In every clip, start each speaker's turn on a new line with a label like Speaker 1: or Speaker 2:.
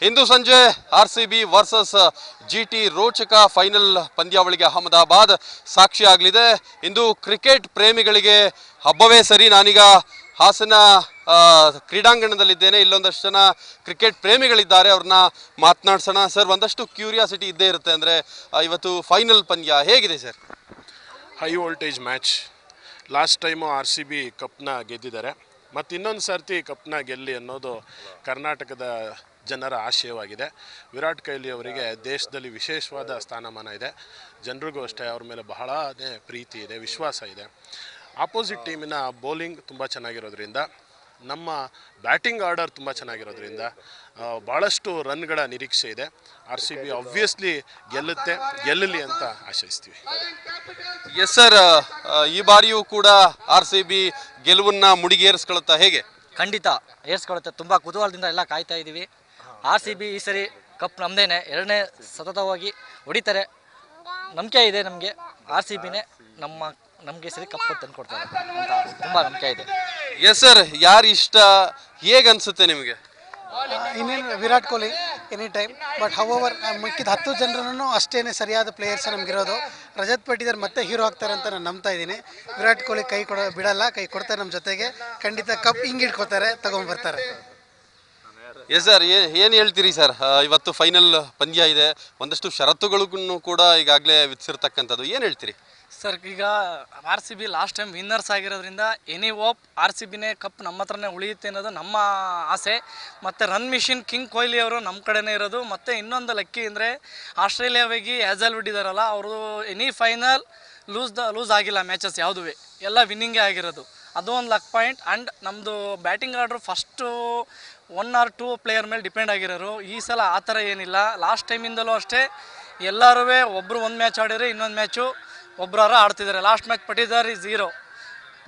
Speaker 1: ಇಂದು ಸಂಜೆ RCB versus GT ರೋಚಕ final ಪಂದ್ಯಾವಳಿಗೆ Ahmedabad ಸಾಕ್ಷಿಯಾಗಲಿದೆ. ಇಂದು cricket ಪ್ರೇಮಿಗಳಿಗೆ ಹಬ್ಬವೇ ಸರಿ. ನಾನೀಗ ಹಾಸನ ಕ್ರೀಡಾಂಗಣದಲ್ಲಿದ್ದೇನೆ. ಇಲ್ಲೊಂದಷ್ಟು ಜನ ಕ್ರಿಕೆಟ್ ಪ್ರೇಮಿಗಳಿದ್ದಾರೆ, ಅವ್ರನ್ನ ಮಾತನಾಡ್ಸೋಣ. ಸರ್, ಒಂದಷ್ಟು ಕ್ಯೂರಿಯಾಸಿಟಿ ಇದ್ದೇ ಇರುತ್ತೆ, ಅಂದರೆ ಇವತ್ತು ಫೈನಲ್ ಪಂದ್ಯ ಹೇಗಿದೆ sir?
Speaker 2: High voltage match. Last time RCB ಕಪ್ನ ಗೆದ್ದಿದ್ದಾರೆ, ಮತ್ತು ಇನ್ನೊಂದು ಸರ್ತಿ ಕಪ್ನ ಗೆಲ್ಲಿ ಅನ್ನೋದು ಕರ್ನಾಟಕದ ಜನರ ಆಶಯವಾಗಿದೆ. ವಿರಾಟ್ ಕೊಹ್ಲಿ ಅವರಿಗೆ ದೇಶದಲ್ಲಿ ವಿಶೇಷವಾದ ಸ್ಥಾನಮಾನ ಇದೆ. ಜನರಿಗೂ ಅಷ್ಟೇ ಅವ್ರ ಮೇಲೆ ಬಹಳನೇ ಪ್ರೀತಿ ಇದೆ, ವಿಶ್ವಾಸ ಇದೆ. ಆಪೋಸಿಟ್ ಟೀಮಿನ ಬೌಲಿಂಗ್ ತುಂಬ ಚೆನ್ನಾಗಿರೋದ್ರಿಂದ, ನಮ್ಮ ಬ್ಯಾಟಿಂಗ್ ಆರ್ಡರ್ ತುಂಬ ಚೆನ್ನಾಗಿರೋದ್ರಿಂದ ಭಾಳಷ್ಟು ರನ್ಗಳ ನಿರೀಕ್ಷೆ ಇದೆ. RCB ಆಬ್ವಿಯಸ್ಲಿ ಗೆಲ್ಲಲಿ ಅಂತ ಆಶಯಿಸ್ತೀವಿ.
Speaker 1: ಎಸ್ ಸರ್, ಈ ಬಾರಿಯೂ ಕೂಡ RCB ಗೆಲುವನ್ನ ಮುಡಿಗೇರಿಸ್ಕೊಳ್ಳುತ್ತಾ ಹೇಗೆ?
Speaker 3: ಖಂಡಿತ ಏರ್ಸ್ಕೊಳ್ಳುತ್ತೆ. ತುಂಬ ಕುತೂಹಲದಿಂದ ಎಲ್ಲ ಕಾಯ್ತಾ ಇದ್ದೀವಿ. RCB ಈ ಸರಿ ಕಪ್ ನಮ್ಮದೇನೆ, ಎರಡನೇ ಸತತವಾಗಿ ಹೊಡಿತಾರೆ. ನಂಬಿಕೆ ಇದೆ ನಮಗೆ. RCBನೇ ನಮಗೆ ಸರಿ ಕಪ್ ತಂದುಕೊಡ್ತಾರೆ ಅಂತ ತುಂಬ ನಂಬಿಕೆ ಇದೆ.
Speaker 1: ಎಸ್ ಸರ್, ಯಾರು ಇಷ್ಟ, ಹೇಗೆ ಅನಿಸುತ್ತೆ ನಿಮಗೆ?
Speaker 4: ಇನ್ನೇನು Virat Kohli any time. But however ಮಿಕ್ಕಿದ 10 ಜನರನ್ನು ಅಷ್ಟೇ ಸರಿಯಾದ ಪ್ಲೇಯರ್ಸ್ ನಮಗಿರೋದು. ರಜತ್ ಪಟಿದಾರ್ ಮತ್ತೆ ಹೀರೋ ಆಗ್ತಾರೆ ಅಂತ ನಾನು ನಂಬ್ತಾ ಇದ್ದೀನಿ. ವಿರಾಟ್ ಕೊಹ್ಲಿ ಕೈ ಬಿಡಲ್ಲ, ಕೈ ಕೊಡ್ತಾರೆ ನಮ್ಮ ಜೊತೆಗೆ. ಖಂಡಿತ ಕಪ್ ಹಿಂಗಿಟ್ಕೋತಾರೆ, ತಗೊಂಡ್ಬರ್ತಾರೆ.
Speaker 1: ಎಸ್ ಸರ್, ಏನು ಹೇಳ್ತೀರಿ ಸರ್? ಇವತ್ತು ಫೈನಲ್ ಪಂದ್ಯ ಇದೆ, ಒಂದಷ್ಟು ಷರತ್ತುಗಳನ್ನು ಕೂಡ ಈಗಾಗಲೇ ವಿಧಿಸಿರ್ತಕ್ಕಂಥದ್ದು, ಏನು ಹೇಳ್ತೀರಿ
Speaker 5: ಸರ್? ಈಗ RCB ಲಾಸ್ಟ್ ಟೈಮ್ ವಿನ್ನರ್ಸ್ ಆಗಿರೋದ್ರಿಂದ ಎನಿ ಹೋಪ್ RCBನೇ ಕಪ್ ನಮ್ಮ ಹತ್ರನೇ ಉಳಿಯುತ್ತೆ ಅನ್ನೋದು ನಮ್ಮ ಆಸೆ. ಮತ್ತು ರನ್ ಮಿಷಿನ್ ಕಿಂಗ್ ಕೊಹ್ಲಿ ಅವರು ನಮ್ಮ ಕಡೆನೇ ಇರೋದು. ಮತ್ತು ಇನ್ನೊಂದು ಲಕ್ಕಿ ಅಂದರೆ ಆಸ್ಟ್ರೇಲಿಯಾವಾಗಿ ಹ್ಯಾಜಲ್ವುಡ್ ಇದ್ದಾರಲ್ಲ, ಅವರು ಎನಿ ಫೈನಲ್ ಲೂಸ್ ಆಗಿಲ್ಲ ಮ್ಯಾಚಸ್ ಯಾವುದೂ, ಎಲ್ಲ ವಿನ್ನಿಂಗೇ ಆಗಿರೋದು. ಅದು ಒಂದು ಲಕ್ ಪಾಯಿಂಟ್. ಆ್ಯಂಡ್ ನಮ್ಮದು batting order first 1 or 2 player ಮೇಲೆ ಡಿಪೆಂಡ್ ಆಗಿರೋರು. ಈ ಸಲ ಆ ಥರ ಏನಿಲ್ಲ. ಲಾಸ್ಟ್ ಟೈಮಿಂದಲೂ ಅಷ್ಟೇ ಎಲ್ಲರೂ ಒಬ್ಬರು ಒಂದು ಮ್ಯಾಚ್ ಆಡಿದರೆ ಇನ್ನೊಂದು ಮ್ಯಾಚು ಒಬ್ಬರಾರ ಆಡ್ತಿದ್ದಾರೆ. Last match Patidar is 0.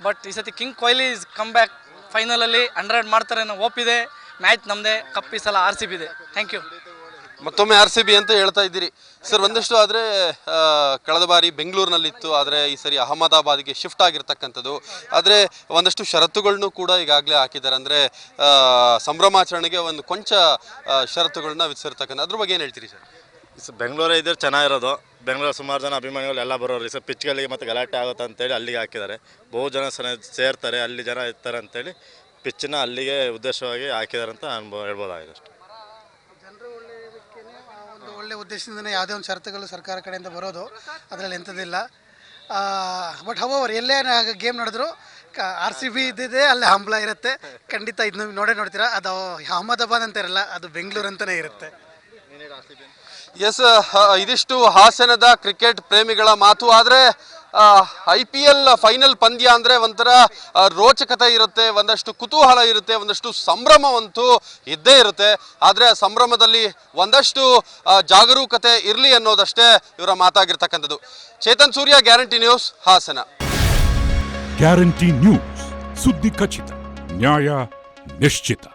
Speaker 5: But ಈ ಸತಿ king Kohli is come back. ಫೈನಲಲ್ಲಿ 100 ಮಾಡ್ತಾರೆ ಅನ್ನೋ ಹೋಪ್ ಇದೆ. ಮ್ಯಾಚ್ ನಮ್ಮದೇ, ಕಪ್ ಈ ಸಲ RCB ಇದೆ. Thank you.
Speaker 1: ಮತ್ತೊಮ್ಮೆ RCB ಅಂತ ಹೇಳ್ತಾ ಇದ್ದೀರಿ ಸರ್. ಒಂದಷ್ಟು ಆದರೆ ಕಳೆದ ಬಾರಿ ಬೆಂಗಳೂರಿನಲ್ಲಿತ್ತು, ಆದರೆ ಈ ಸರಿ ಅಹಮದಾಬಾದ್ಗೆ ಶಿಫ್ಟ್ ಆಗಿರ್ತಕ್ಕಂಥದ್ದು. ಆದರೆ ಒಂದಷ್ಟು ಷರತ್ತುಗಳನ್ನು ಕೂಡ ಈಗಾಗಲೇ ಹಾಕಿದ್ದಾರೆ, ಅಂದರೆ ಸಂಭ್ರಮಾಚರಣೆಗೆ ಒಂದು ಕೊಂಚ ಷರತ್ತುಗಳನ್ನ ವಿಧಿಸಿರ್ತಕ್ಕಂಥ, ಅದ್ರ ಬಗ್ಗೆ ಏನು ಹೇಳ್ತೀರಿ ಸರ್?
Speaker 6: ಬೆಂಗಳೂರೇ ಇದ್ದರೆ ಚೆನ್ನಾಗಿರೋದು. ಬೆಂಗಳೂರು ಸುಮಾರು ಜನ ಅಭಿಮಾನಿಗಳು ಎಲ್ಲ ಬರೋರು. ಸರ್ ಪಿಚ್ಗಳಿಗೆ ಮತ್ತು ಗಲಾಟೆ ಆಗುತ್ತೆ ಅಂತೇಳಿ ಅಲ್ಲಿಗೆ ಹಾಕಿದ್ದಾರೆ. ಬಹು ಜನ ಸೇರ್ತಾರೆ, ಅಲ್ಲಿ ಜನ ಇರ್ತಾರೆ ಅಂತೇಳಿ ಪಿಚ್ಚನ್ನ ಅಲ್ಲಿಗೆ ಉದ್ದೇಶವಾಗಿ ಹಾಕಿದ್ದಾರೆ ಅಂತ ಹೇಳ್ಬೋದಾಗಿದೆ ಅಷ್ಟೇ.
Speaker 4: ಜನರು ಒಂದು ಒಳ್ಳೆ ಉದ್ದೇಶದಿಂದನೇ ಯಾವುದೇ ಒಂದು ಷರತ್ತುಗಳು ಸರ್ಕಾರ ಕಡೆಯಿಂದ ಬರೋದು, ಅದರಲ್ಲಿ ಎಂಥದಿಲ್ಲ. ಬಟ್ ಹೌವರ್ ಎಲ್ಲೇ ಗೇಮ್ ನಡೆದ್ರು RCB ಇದ್ದಿದೆ, ಅಲ್ಲಿ ಹಂಬಲ ಇರುತ್ತೆ. ಖಂಡಿತ ಇದನ್ನ ನೋಡ್ತೀರಾ. ಅದು ಅಹಮದಾಬಾದ್ ಅಂತ ಇರಲ್ಲ, ಅದು ಬೆಂಗಳೂರು ಅಂತಲೇ ಇರುತ್ತೆ.
Speaker 1: ಎಸ್, ಇದಿಷ್ಟು ಹಾಸನದ ಕ್ರಿಕೆಟ್ ಪ್ರೇಮಿಗಳ ಮಾತು. ಆದರೆ IPL ಫೈನಲ್ ಪಂದ್ಯ ಅಂದರೆ ಒಂಥರ ರೋಚಕತೆ ಇರುತ್ತೆ, ಒಂದಷ್ಟು ಕುತೂಹಲ ಇರುತ್ತೆ, ಒಂದಷ್ಟು ಸಂಭ್ರಮವಂತೂ ಇದ್ದೇ ಇರುತ್ತೆ. ಆದರೆ ಆ ಸಂಭ್ರಮದಲ್ಲಿ ಒಂದಷ್ಟು ಜಾಗರೂಕತೆ ಇರಲಿ ಅನ್ನೋದಷ್ಟೇ ಇವರ ಮಾತಾಗಿರ್ತಕ್ಕಂಥದ್ದು. Chetan Surya, guarantee news, Hassan.
Speaker 7: Guarantee news, ಸುದ್ದಿ ಖಚಿತ, ನ್ಯಾಯ ನಿಶ್ಚಿತ.